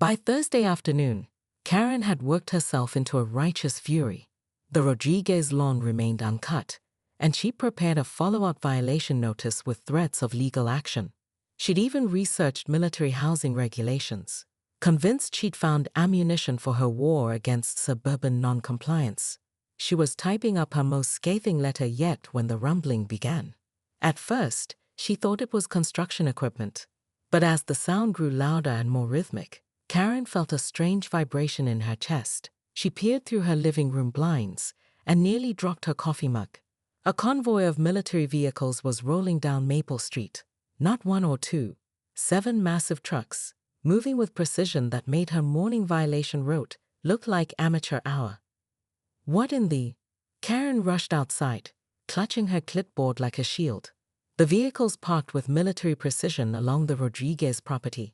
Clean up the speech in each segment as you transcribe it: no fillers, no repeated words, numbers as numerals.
By Thursday afternoon, Karen had worked herself into a righteous fury. The Rodriguez lawn remained uncut, and she prepared a follow-up violation notice with threats of legal action. She'd even researched military housing regulations, convinced she'd found ammunition for her war against suburban non-compliance. She was typing up her most scathing letter yet when the rumbling began. At first, she thought it was construction equipment, but as the sound grew louder and more rhythmic, Karen felt a strange vibration in her chest. She peered through her living room blinds and nearly dropped her coffee mug. A convoy of military vehicles was rolling down Maple Street. Not one or two, 7 massive trucks, moving with precision that made her morning violation route look like amateur hour. What in the... Karen rushed outside, clutching her clipboard like a shield. The vehicles parked with military precision along the Rodriguez property.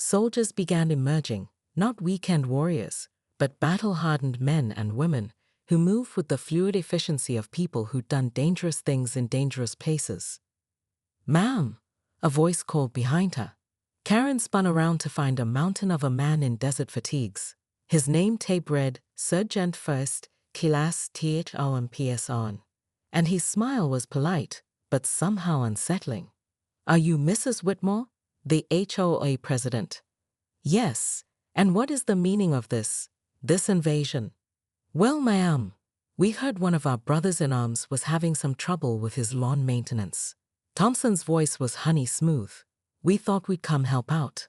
Soldiers began emerging, not weekend warriors, but battle-hardened men and women who moved with the fluid efficiency of people who'd done dangerous things in dangerous places. "Ma'am," a voice called behind her. Karen spun around to find a mountain of a man in desert fatigues. His name tape read, Sergeant First, Class THOMPS on. And his smile was polite, but somehow unsettling. "Are you Mrs. Whitmore, the HOA president?" "Yes. And what is the meaning of this invasion?" "Well, ma'am, we heard one of our brothers-in-arms was having some trouble with his lawn maintenance." Thompson's voice was honey smooth. "We thought we'd come help out."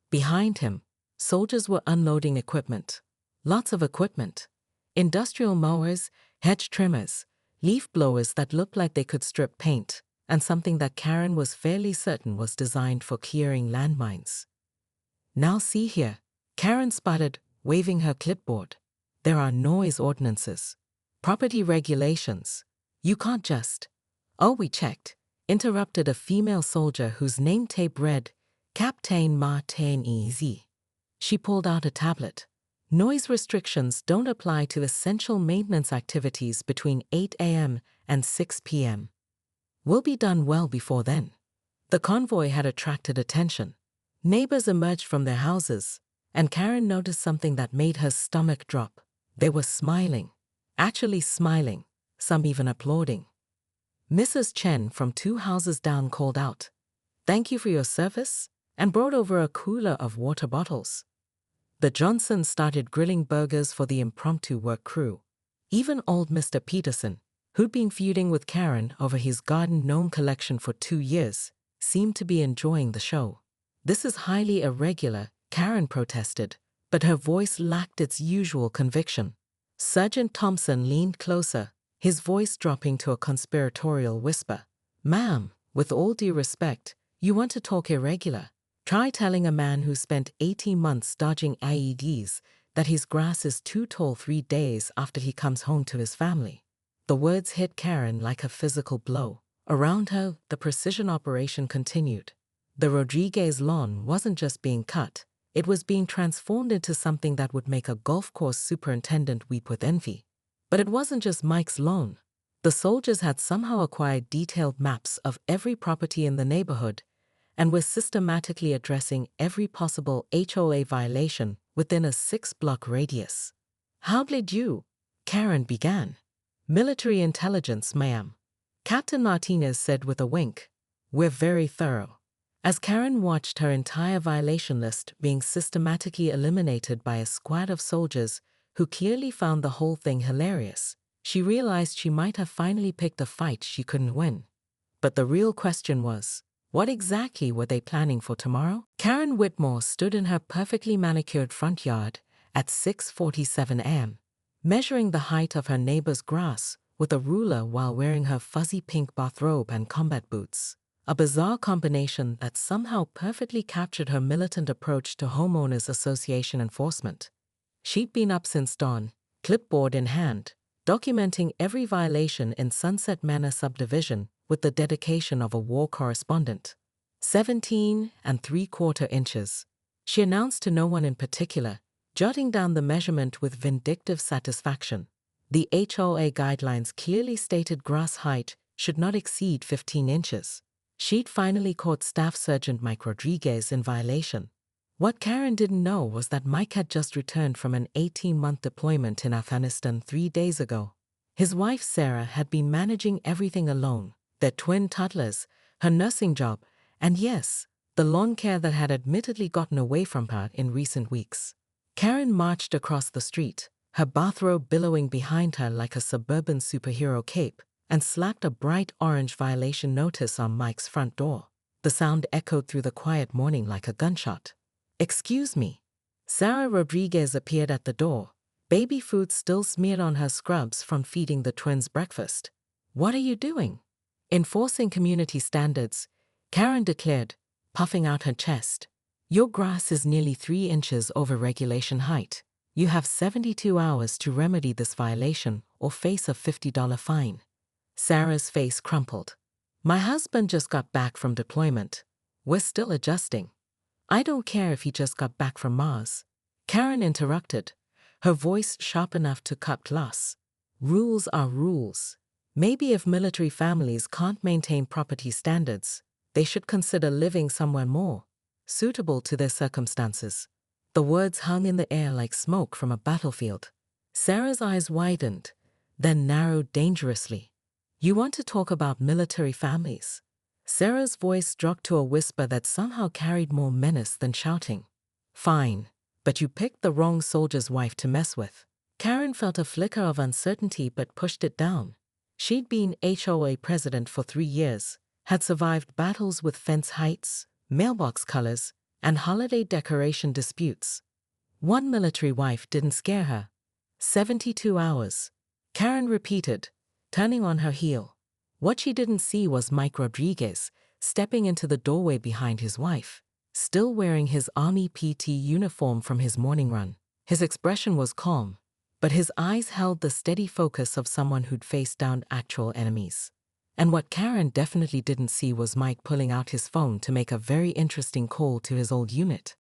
Behind him, soldiers were unloading equipment. Lots of equipment. Industrial mowers, hedge trimmers, leaf blowers that looked like they could strip paint, and something that Karen was fairly certain was designed for clearing landmines. "Now see here," Karen sputtered, waving her clipboard. "There are noise ordinances, property regulations. You can't just..." "Oh, we checked," interrupted a female soldier whose name tape read, Captain Martin Easy. She pulled out a tablet. "Noise restrictions don't apply to essential maintenance activities between 8 a.m. and 6 p.m. We'll be done well before then." The convoy had attracted attention. Neighbors emerged from their houses, and Karen noticed something that made her stomach drop. They were smiling. Actually smiling, some even applauding. Mrs. Chen from 2 houses down called out, "Thank you for your service," and brought over a cooler of water bottles. The Johnsons started grilling burgers for the impromptu work crew. Even old Mr. Peterson, who'd been feuding with Karen over his garden gnome collection for 2 years, seemed to be enjoying the show. "This is highly irregular," Karen protested, but her voice lacked its usual conviction. Sergeant Thompson leaned closer, his voice dropping to a conspiratorial whisper. "Ma'am, with all due respect, you want to talk irregular? Try telling a man who spent 18 months dodging IEDs that his grass is too tall 3 days after he comes home to his family." The words hit Karen like a physical blow. Around her, the precision operation continued. The Rodriguez lawn wasn't just being cut, it was being transformed into something that would make a golf course superintendent weep with envy. But it wasn't just Mike's lawn. The soldiers had somehow acquired detailed maps of every property in the neighborhood and were systematically addressing every possible HOA violation within a 6-block radius. "How did you?" Karen began. "Military intelligence, ma'am," Captain Martinez said with a wink. "We're very thorough." As Karen watched her entire violation list being systematically eliminated by a squad of soldiers who clearly found the whole thing hilarious, she realized she might have finally picked a fight she couldn't win. But the real question was, what exactly were they planning for tomorrow? Karen Whitmore stood in her perfectly manicured front yard at 6:47 a.m., measuring the height of her neighbor's grass with a ruler while wearing her fuzzy pink bathrobe and combat boots. A bizarre combination that somehow perfectly captured her militant approach to homeowners association enforcement. She'd been up since dawn, clipboard in hand, documenting every violation in Sunset Manor subdivision with the dedication of a war correspondent. 17¾ inches. She announced to no one in particular, jotting down the measurement with vindictive satisfaction. The HOA guidelines clearly stated grass height should not exceed 15 inches. She'd finally caught Staff Sergeant Mike Rodriguez in violation. What Karen didn't know was that Mike had just returned from an 18-month deployment in Afghanistan 3 days ago. His wife Sarah had been managing everything alone, their twin toddlers, her nursing job, and yes, the lawn care that had admittedly gotten away from her in recent weeks. Karen marched across the street, her bathrobe billowing behind her like a suburban superhero cape, and slapped a bright orange violation notice on Mike's front door. The sound echoed through the quiet morning like a gunshot. "Excuse me." Sarah Rodriguez appeared at the door, baby food still smeared on her scrubs from feeding the twins breakfast. "What are you doing?" "Enforcing community standards," Karen declared, puffing out her chest. "Your grass is nearly 3 inches over regulation height. You have 72 hours to remedy this violation or face a $50 fine." Sarah's face crumpled. "My husband just got back from deployment. We're still adjusting." "I don't care if he just got back from Mars," Karen interrupted, her voice sharp enough to cut glass. "Rules are rules. Maybe if military families can't maintain property standards, they should consider living somewhere more suitable to their circumstances." The words hung in the air like smoke from a battlefield. Sarah's eyes widened, then narrowed dangerously. "You want to talk about military families?" Sarah's voice dropped to a whisper that somehow carried more menace than shouting. "Fine, but you picked the wrong soldier's wife to mess with." Karen felt a flicker of uncertainty but pushed it down. She'd been HOA president for 3 years, had survived battles with fence heights, mailbox colors, and holiday decoration disputes. One military wife didn't scare her. 72 hours. Karen repeated, turning on her heel. What she didn't see was Mike Rodriguez stepping into the doorway behind his wife, still wearing his Army PT uniform from his morning run. His expression was calm, but his eyes held the steady focus of someone who'd faced down actual enemies. And what Karen definitely didn't see was Mike pulling out his phone to make a very interesting call to his old unit.